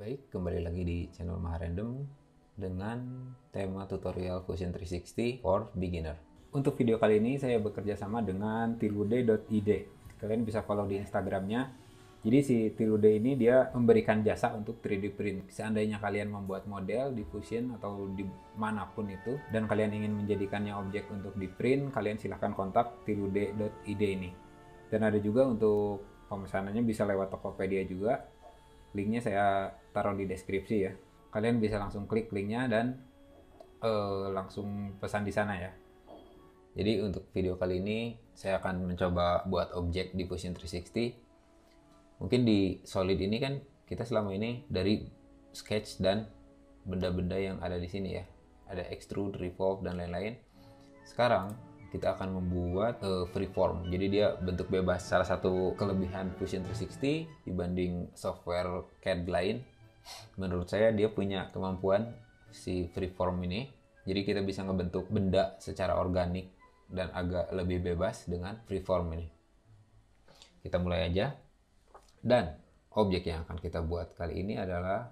Baik, kembali lagi di channel Maharandom dengan tema tutorial Fusion 360 for beginner. Untuk video kali ini saya bekerja sama dengan tilude.id. Kalian bisa follow di Instagramnya. Jadi si Tilude ini dia memberikan jasa untuk 3D print. Seandainya kalian membuat model di Fusion atau di manapun itu dan kalian ingin menjadikannya objek untuk di print, kalian silahkan kontak tilude.id ini. Dan ada juga untuk pemesanannya bisa lewat Tokopedia juga. Linknya saya taruh di deskripsi ya. Kalian bisa langsung klik linknya dan langsung pesan di sana ya. Jadi untuk video kali ini saya akan mencoba buat objek di Fusion 360. Mungkin di Solid ini kan kita selama ini dari sketch dan benda-benda yang ada di sini ya. Ada extrude, revolve dan lain-lain. Sekarang kita akan membuat freeform. Jadi dia bentuk bebas. Salah satu kelebihan Fusion 360 dibanding software CAD lain, menurut saya dia punya kemampuan si freeform ini. Jadi kita bisa ngebentuk benda secara organik dan agak lebih bebas dengan freeform ini. Kita mulai aja. Dan objek yang akan kita buat kali ini adalah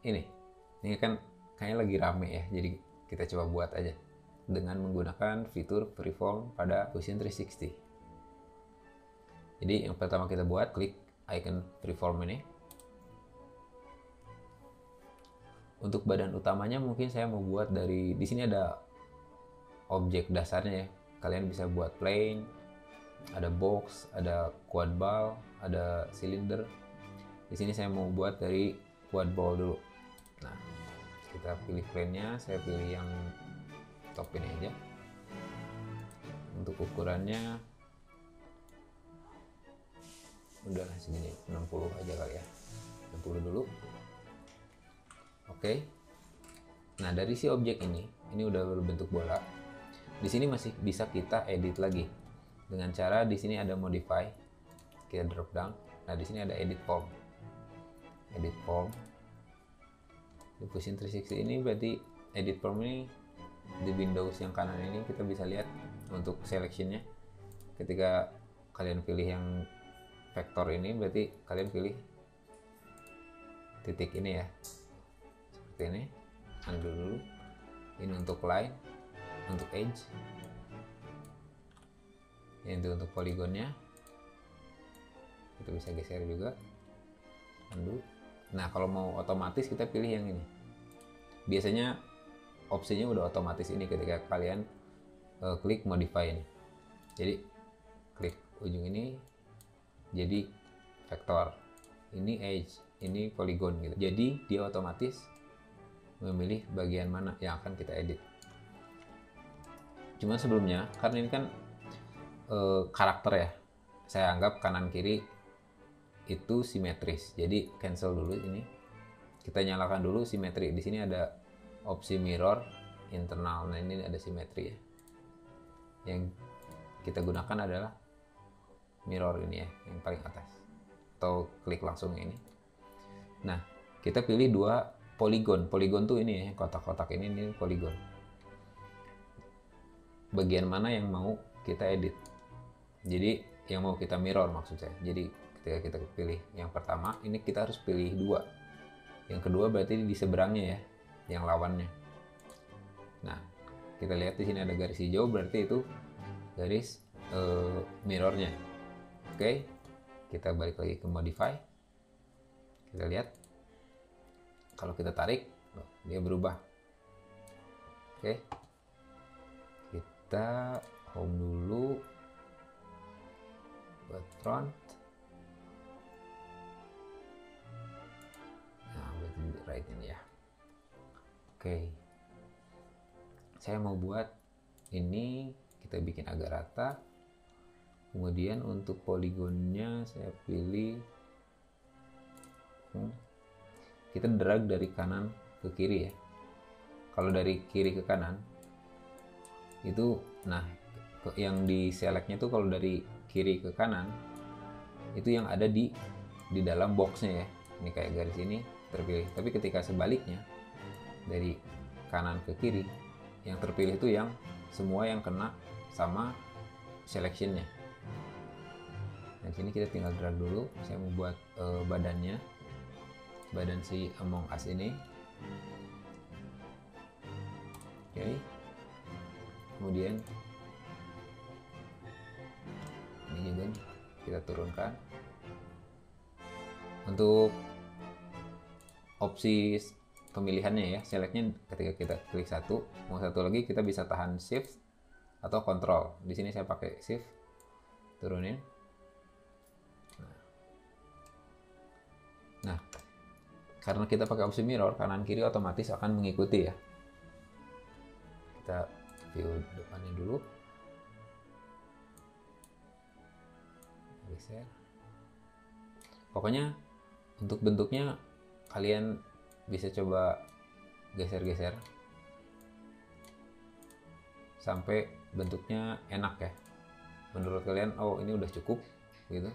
ini. Ini kan kayaknya lagi rame ya. Jadi kita coba buat aja dengan menggunakan fitur freeform pada Fusion 360. Jadi yang pertama kita buat, klik icon freeform ini. Untuk badan utamanya mungkin saya mau buat dari, di sini ada objek dasarnya ya. Kalian bisa buat plane, ada box, ada quad ball, ada cylinder. Di sini saya mau buat dari quad ball dulu. Nah, kita pilih plane-nya, saya pilih yang top ini aja. Untuk ukurannya udahlah segini, 60 aja kali ya, 60 dulu. Oke. Nah dari si objek ini udah berbentuk bola. Di sini masih bisa kita edit lagi dengan cara di sini ada modify, kita drop down. Nah di sini ada edit form. Edit form di Fusion 360 ini berarti edit form ini di Windows yang kanan ini kita bisa lihat untuk selectionnya. Ketika kalian pilih yang vektor ini berarti kalian pilih titik ini ya, seperti ini. Undo dulu. Ini untuk line, untuk edge, ini untuk poligonnya. Kita bisa geser juga. Undo. Nah kalau mau otomatis kita pilih yang ini. Biasanya opsinya udah otomatis ini ketika kalian klik modify ini. Jadi klik ujung ini jadi vektor, ini edge, ini polygon gitu. Jadi dia otomatis memilih bagian mana yang akan kita edit. Cuman sebelumnya karena ini kan karakter ya, saya anggap kanan kiri itu simetris. Jadi cancel dulu ini. Kita nyalakan dulu simetri. Di sini ada opsi mirror internal. Nah ini ada simetri ya. Yang kita gunakan adalah mirror ini ya, yang paling atas. Atau klik langsung ini. Nah kita pilih dua polygon. Polygon tuh ini ya, kotak-kotak ini polygon. Bagian mana yang mau kita edit. Jadi yang mau kita mirror maksud saya. Jadi ketika kita pilih yang pertama, ini kita harus pilih dua. Yang kedua berarti di seberangnya ya, yang lawannya. Nah, kita lihat di sini ada garis hijau, berarti itu garis mirrornya. Oke, kita balik lagi ke modify. Kita lihat, kalau kita tarik, dia berubah. Oke, kita home dulu, buat front. Right ini ya. Oke. Saya mau buat ini, kita bikin agak rata. Kemudian untuk poligonnya saya pilih kita drag dari kanan ke kiri ya. Kalau dari kiri ke kanan itu, nah yang di selectnya tuh kalau dari kiri ke kanan itu yang ada di dalam boxnya ya. Ini kayak garis ini terpilih. Tapi ketika sebaliknya dari kanan ke kiri, yang terpilih itu yang semua yang kena sama selectionnya. Nah, di sini kita tinggal drag dulu. Saya mau buat badannya. badan si Among Us ini. Oke. Kemudian ini juga kita turunkan. Untuk opsi pemilihannya ya, selectnya ketika kita klik satu, mau satu lagi kita bisa tahan shift atau control. Di sini saya pakai shift, turunin. Nah, karena kita pakai opsi mirror, kanan kiri otomatis akan mengikuti ya. Kita view depannya dulu. Geser. Pokoknya untuk bentuknya kalian bisa coba geser-geser sampai bentuknya enak ya. Menurut kalian, oh ini udah cukup gitu.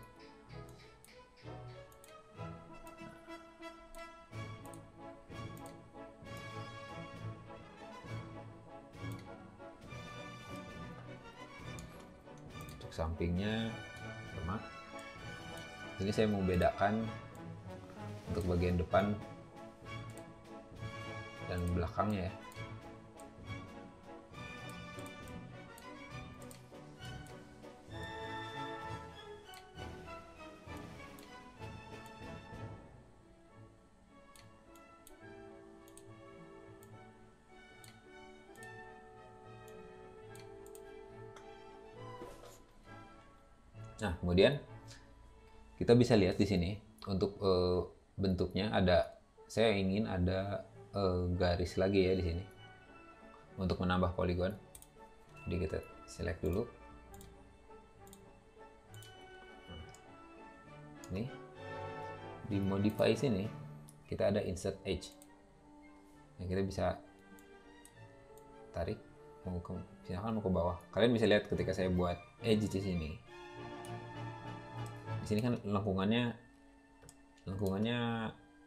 Untuk sampingnya sama. Ini saya mau bedakan untuk bagian depan dan belakangnya ya. Nah, kemudian kita bisa lihat di sini untuk bentuknya ada, saya ingin ada garis lagi ya di sini untuk menambah poligon. Jadi kita select dulu. Ini di modify sini kita ada insert edge. Nah, kita bisa tarik mau ke silakan mau ke bawah. Kalian bisa lihat ketika saya buat edge di sini. Di sini kan lengkungannya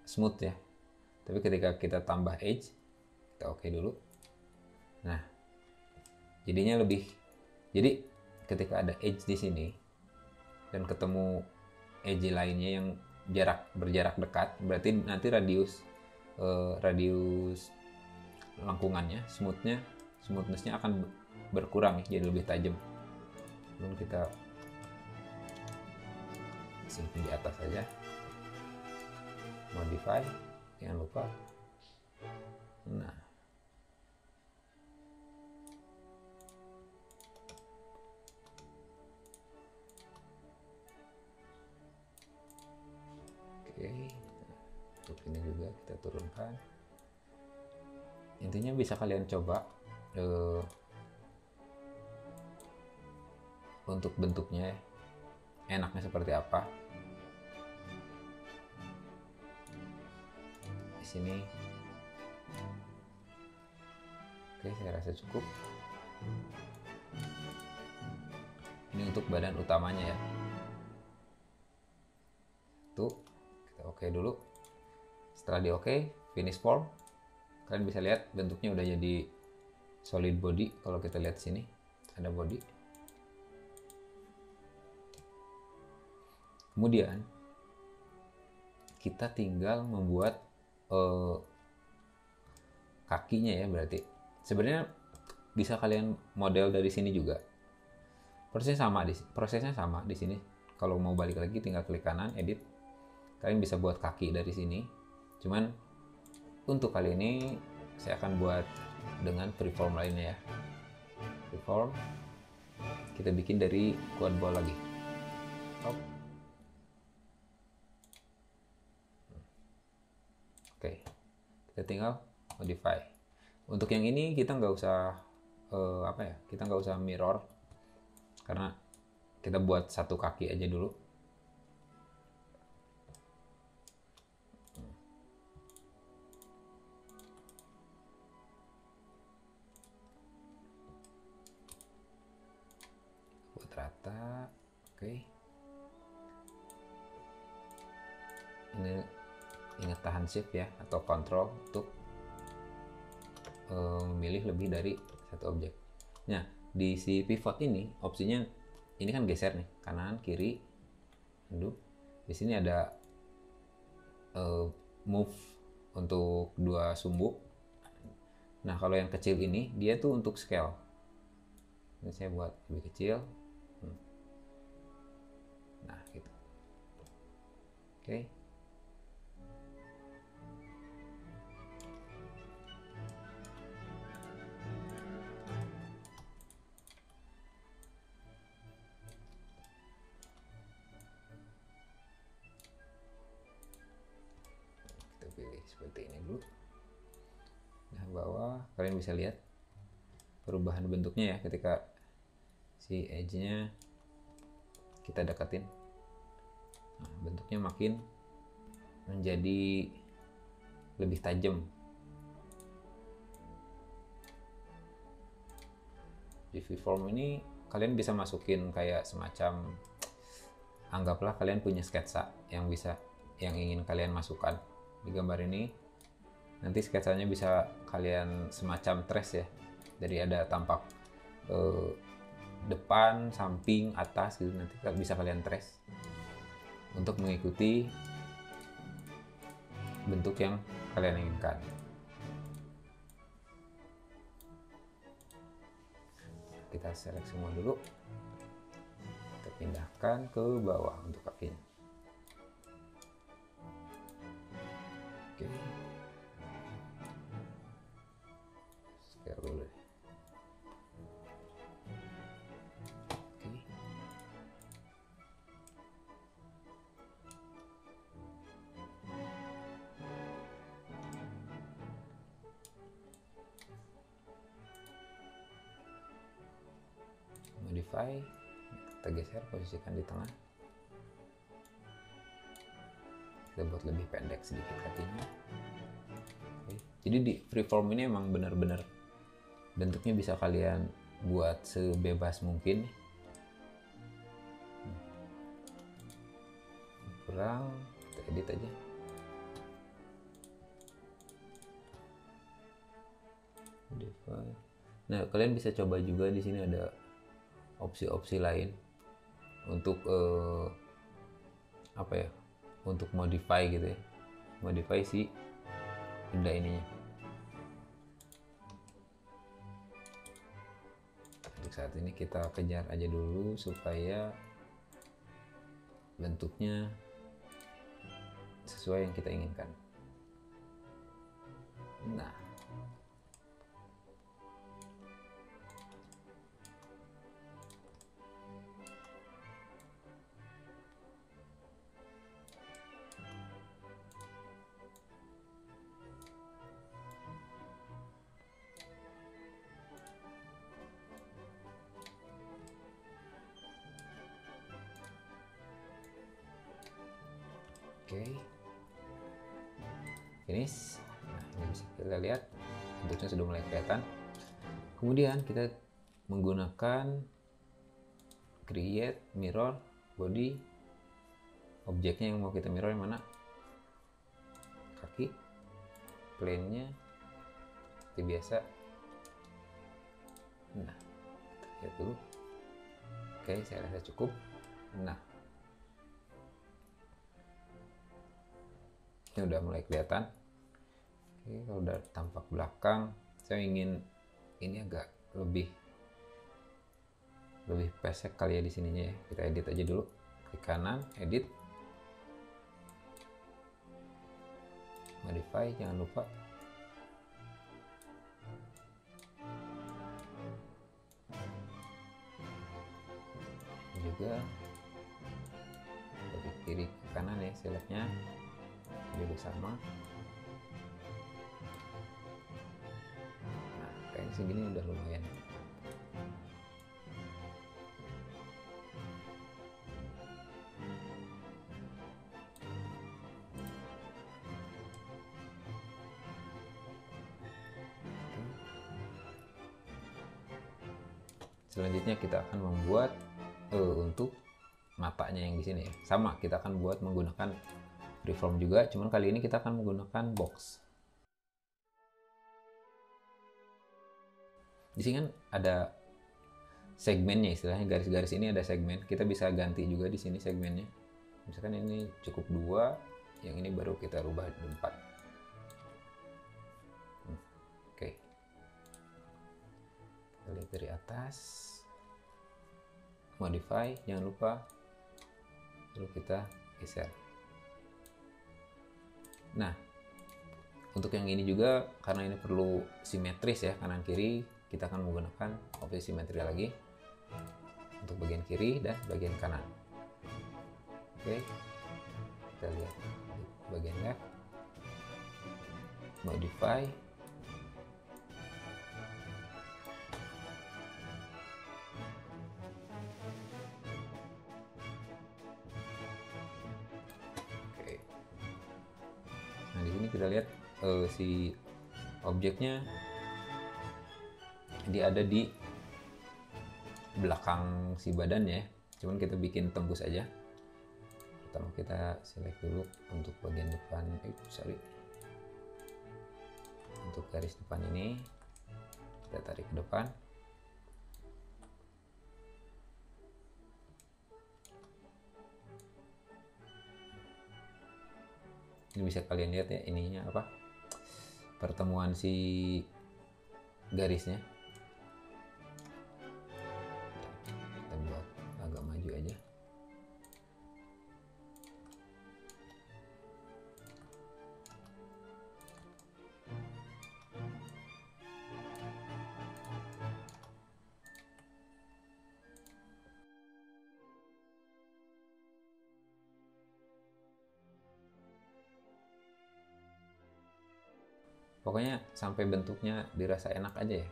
smooth ya. Tapi ketika kita tambah edge, kita oke dulu. Nah, jadinya lebih. Jadi ketika ada edge di sini dan ketemu edge lainnya yang berjarak dekat, berarti nanti radius lengkungannya, smoothnessnya akan berkurang ya, jadi lebih tajam. Lalu kita simpan di atas saja, modify, jangan lupa. Nah, oke, untuk ini juga kita turunkan. Intinya bisa kalian coba untuk bentuknya enaknya seperti apa. Di sini oke, saya rasa cukup. Ini untuk badan utamanya ya. Tuh, kita oke dulu. Setelah di oke, finish form. Kalian bisa lihat bentuknya udah jadi solid body. Kalau kita lihat sini ada body. Kemudian kita tinggal membuat kakinya ya, berarti sebenarnya bisa kalian model dari sini juga. Prosesnya sama di sini. Kalau mau balik lagi tinggal klik kanan, edit. Kalian bisa buat kaki dari sini. Cuman untuk kali ini saya akan buat dengan freeform lainnya ya. Freeform kita bikin dari quad ball lagi. Oke, kita tinggal modify. Untuk yang ini kita nggak usah kita nggak usah mirror karena kita buat satu kaki aja dulu. Buat rata, oke. Ini ingat tahan shift ya atau control untuk memilih lebih dari satu objek. Nah, di si pivot ini opsinya ini kan geser nih, kanan kiri undo. Di sini ada move untuk dua sumbu. Nah kalau yang kecil ini dia tuh untuk scale. Ini saya buat lebih kecil. Nah gitu. Oke. Kita pilih seperti ini dulu. Nah bawah kalian bisa lihat perubahan bentuknya ya ketika si edge-nya kita deketin. Nah, bentuknya makin menjadi lebih tajam. Di freeform ini kalian bisa masukin kayak semacam, anggaplah kalian punya sketsa yang ingin kalian masukkan di gambar ini. Nanti sketsanya bisa kalian semacam trace ya, dari ada tampak depan, samping, atas gitu, nanti bisa kalian trace untuk mengikuti bentuk yang kalian inginkan. Kita select semua dulu, kita pindahkan ke bawah untuk kakinya. Oke, scale dulu deh. Oke. Modify, kita geser, posisikan di tengah. Kita buat lebih pendek sedikit kakinya. Oke. Jadi di freeform ini emang benar-benar bentuknya bisa kalian buat sebebas mungkin. Kurang, kita edit aja. Modify. Nah kalian bisa coba juga, di sini ada opsi-opsi lain untuk apa ya, untuk modify gitu ya, modify si benda ininya. Untuk saat ini kita kejar aja dulu supaya bentuknya sesuai yang kita inginkan. Nah oke, finish. Nah ini bisa kita lihat bentuknya sudah mulai kelihatan. Kemudian kita menggunakan create mirror body. Objeknya yang mau kita mirror yang mana? Kaki, plane-nya seperti biasa. Nah kita lihat dulu. Oke, saya rasa cukup. Nah ini udah mulai kelihatan. Oke, kalau udah tampak belakang, saya ingin ini agak lebih pesek kali ya di sininya ya. Kita edit aja dulu. Klik kanan, edit, modify, jangan lupa. Juga dari kiri ke kanan ya, selectnya jadi sama. Nah kayaknya segini udah lumayan. Selanjutnya kita akan membuat untuk matanya yang di sini ya. Sama, kita akan buat menggunakan freeform juga, cuman kali ini kita akan menggunakan box. Di sini kan ada segmennya, istilahnya garis-garis ini ada segmen. Kita bisa ganti juga di sini segmennya. Misalkan ini cukup 2, yang ini baru kita rubah 4. Oke, kita lihat dari atas, modify, jangan lupa, lalu kita geser. Nah, untuk yang ini juga karena ini perlu simetris ya, kanan kiri, kita akan menggunakan opsi simetri lagi untuk bagian kiri dan bagian kanan. Oke, kita lihat bagian left, modify, oke. Nah, di sini kita lihat si objeknya dia ada di belakang si badannya ya. Cuman kita bikin tembus aja. Pertama kita select dulu untuk bagian depan, untuk garis depan ini kita tarik ke depan. Ini bisa kalian lihat ya, ininya apa, pertemuan si garisnya. Kita buat agak maju aja. Pokoknya sampai bentuknya dirasa enak aja ya.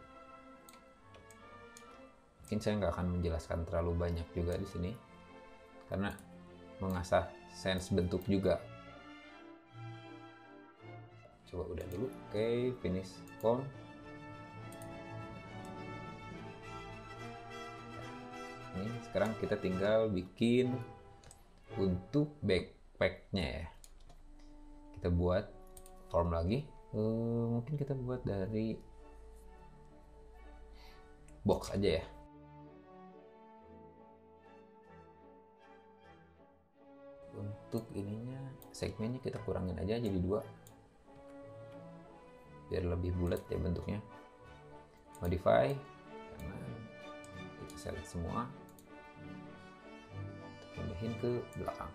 Mungkin saya nggak akan menjelaskan terlalu banyak juga di sini, karena mengasah sense bentuk juga. Coba udah dulu. Oke, finish form. Ini sekarang kita tinggal bikin untuk backpacknya ya. Kita buat form lagi. Mungkin kita buat dari box aja ya. Untuk ininya, segmennya kita kurangin aja jadi 2 biar lebih bulat ya bentuknya. Modify, karena kita select semua, pindahin ke belakang.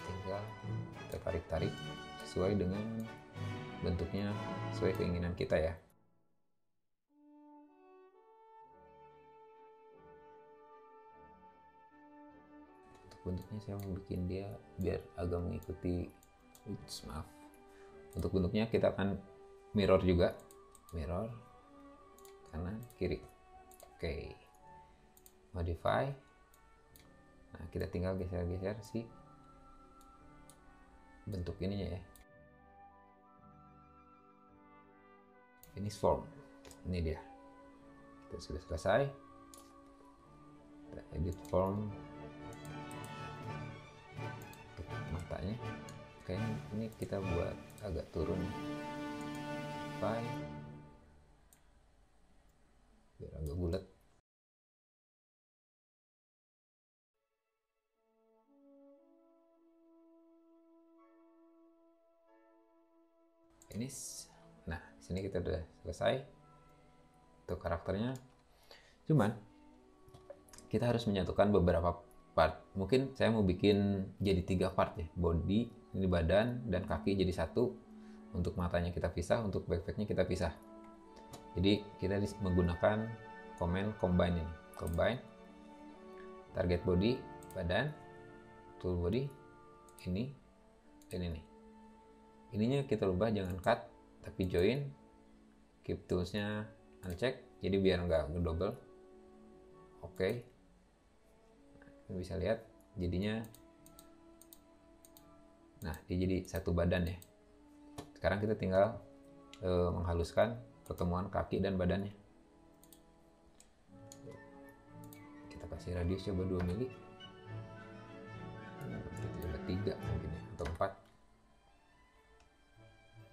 Tinggal kita tarik-tarik sesuai dengan bentuknya, sesuai keinginan kita ya. Untuk bentuknya saya mau bikin dia biar agak mengikuti, maaf. Untuk bentuknya kita akan mirror juga, mirror kanan kiri. Oke, modify. Nah, kita tinggal geser-geser si bentuk ininya ya. Finish form, ini dia, kita sudah selesai. Kita edit form untuk matanya. Oke, ini kita buat agak turun biar agak bulat. Finish. Nah, di sini kita udah selesai untuk karakternya. Cuman kita harus menyatukan beberapa part. Mungkin saya mau bikin jadi 3 part ya. Body, ini badan, dan kaki jadi satu. Untuk matanya kita pisah, untuk backpacknya kita pisah. Jadi kita menggunakan command combine ini. Combine, target body, badan, tool body, ini, dan ini. Ininya kita ubah, jangan cut, tapi join. Keep toolsnya uncheck, jadi biar nggak ngedouble. Oke. Nah, bisa lihat jadinya. Nah, dia jadi satu badan ya. Sekarang kita tinggal menghaluskan pertemuan kaki dan badannya. Kita kasih radius coba 2 mili. Kita coba 3 mungkin ya, atau 4.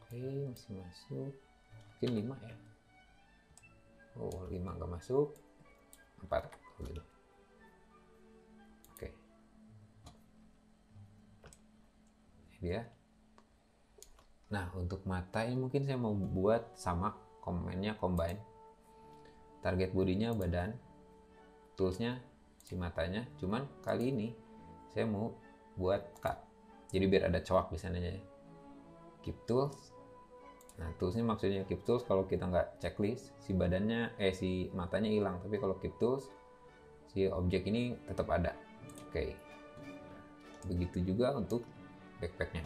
Oke, masih masuk. Mungkin 5 ya. Oh, 5 nggak masuk. 4 gitu. Oke. dia. Nah, untuk mata ini mungkin saya mau buat sama komennya combine. Target bodinya badan, toolsnya si matanya. Cuman kali ini saya mau buat cut. Jadi biar ada coak di sananya. Keep tools. Nah, toolsnya maksudnya keep tools kalau kita nggak checklist, si badannya, si matanya hilang. Tapi kalau keep tools, si objek ini tetap ada. Oke. Begitu juga untuk backpacknya.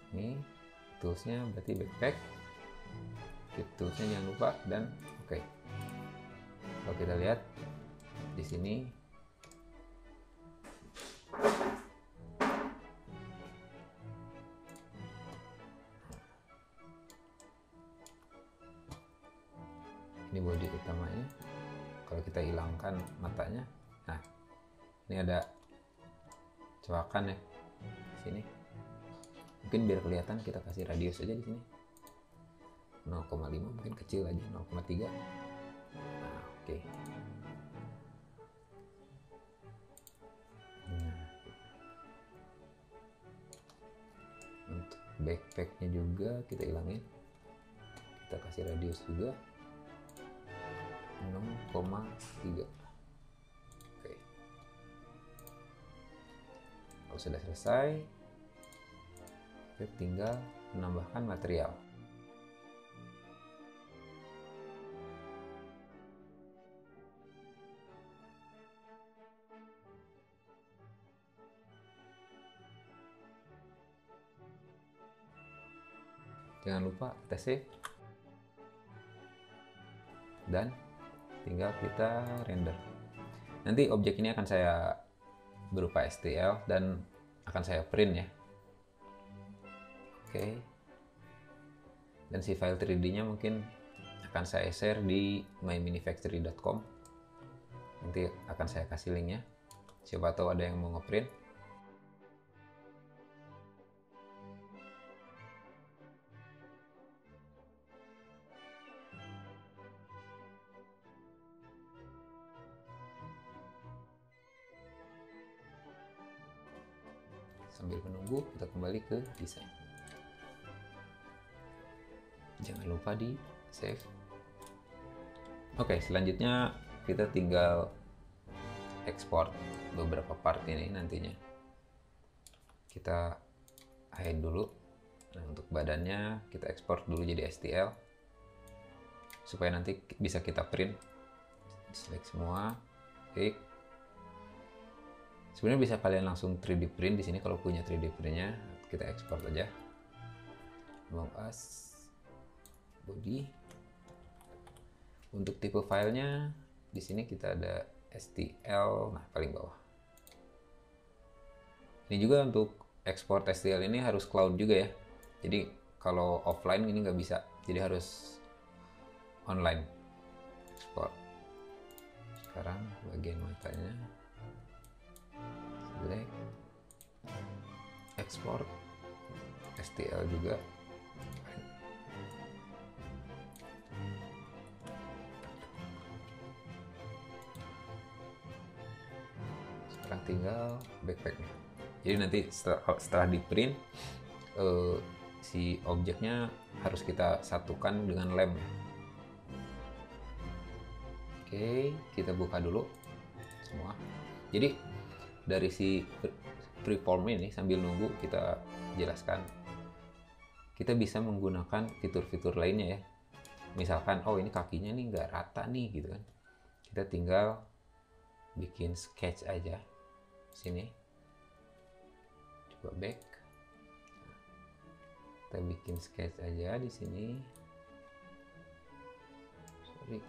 Ini toolsnya berarti backpack, keep toolsnya jangan lupa, dan oke. Kalau kita lihat di sini ini bodi utamanya. Kalau kita hilangkan matanya, nah ini ada coakan ya di sini. Mungkin biar kelihatan kita kasih radius aja di sini 0,5, mungkin kecil aja 0,3. Nah, oke. Nah, untuk backpacknya juga kita hilangin, kita kasih radius juga 0,3. Oke. Kalau sudah selesai, kita tinggal menambahkan material. Jangan lupa kita save dan tinggal kita render. Nanti objek ini akan saya berupa STL dan akan saya print ya. Oke. Dan si file 3D-nya mungkin akan saya share di myminifactory.com. Nanti akan saya kasih linknya. Siapa tahu ada yang mau ngeprint. Sambil menunggu, kita kembali ke desain. Jangan lupa di save. Oke, selanjutnya kita tinggal ekspor beberapa part ini nantinya. Kita hide dulu. Nah, untuk badannya kita ekspor dulu jadi STL supaya nanti bisa kita print. Select semua, klik. Sebenarnya bisa kalian langsung 3D print di sini kalau punya 3D printnya. Kita ekspor aja. Among Us body. Untuk tipe filenya di sini kita ada STL, nah paling bawah. Ini juga untuk ekspor STL ini harus cloud juga ya. Jadi kalau offline ini nggak bisa. Jadi harus online ekspor. Sekarang bagian matanya. Select, ekspor STL juga. Sekarang tinggal backpacknya. Jadi nanti setelah di print si objeknya harus kita satukan dengan lem. Oke, kita buka dulu semua. Jadi dari si freeform ini sambil nunggu kita jelaskan, kita bisa menggunakan fitur-fitur lainnya ya. Misalkan oh ini kakinya nih nggak rata nih gitu kan, kita tinggal bikin sketch aja sini, coba back, kita bikin sketch aja di sini. Sorry.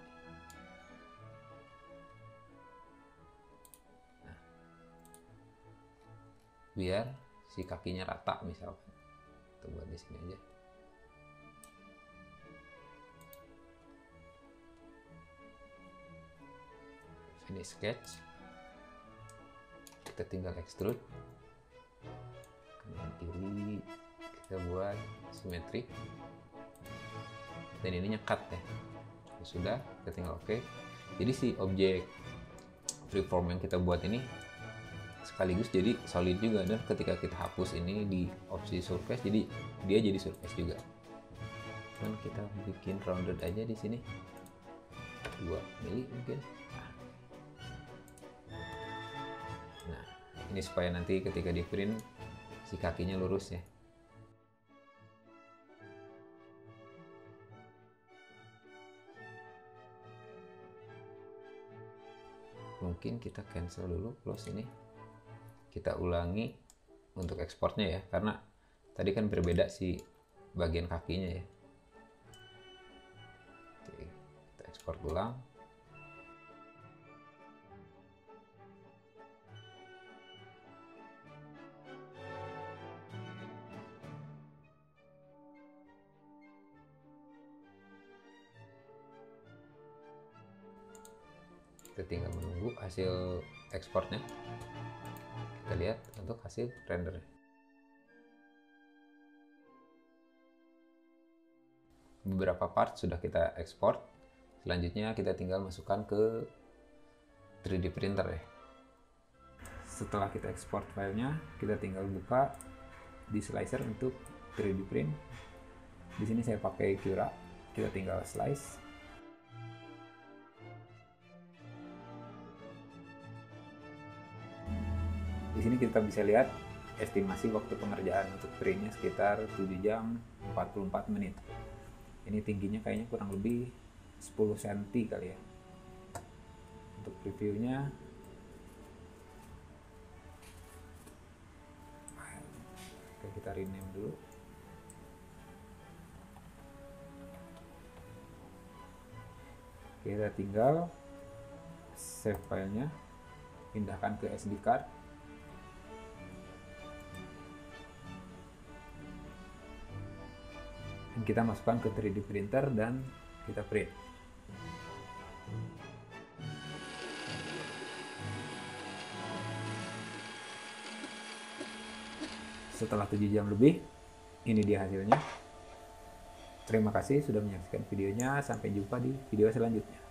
Biar si kakinya rata misalkan, kita buat di sini aja. Finish sketch, kita tinggal extrude kanan kiri, kita buat simetrik dan ininya cut ya. Sudah, kita tinggal oke. Jadi si objek freeform yang kita buat ini sekaligus jadi solid juga, dan ketika kita hapus ini di opsi surface, jadi dia jadi surface juga. Dan kita bikin rounded aja di sini 2 mili mungkin. Nah, ini supaya nanti ketika di print si kakinya lurus ya. Mungkin kita cancel dulu close ini, kita ulangi untuk ekspornya ya, karena tadi kan berbeda si bagian kakinya ya. Oke, kita ekspor ulang. Kita tinggal menunggu hasil ekspornya. Kita lihat untuk hasil rendernya. Beberapa part sudah kita ekspor. Selanjutnya kita tinggal masukkan ke 3D printer ya. Setelah kita ekspor filenya, kita tinggal buka di slicer untuk 3D print. Di sini saya pakai Cura. Kita tinggal slice. Di sini kita bisa lihat estimasi waktu pengerjaan untuk printnya sekitar 7 jam 44 menit. Ini tingginya kayaknya kurang lebih 10 cm kali ya. Untuk previewnya, oke, kita rename dulu. Kita tinggal save filenya, pindahkan ke SD card. Kita masukkan ke 3D printer dan kita print. Setelah 7 jam lebih, ini dia hasilnya. Terima kasih sudah menyaksikan videonya. Sampai jumpa di video selanjutnya.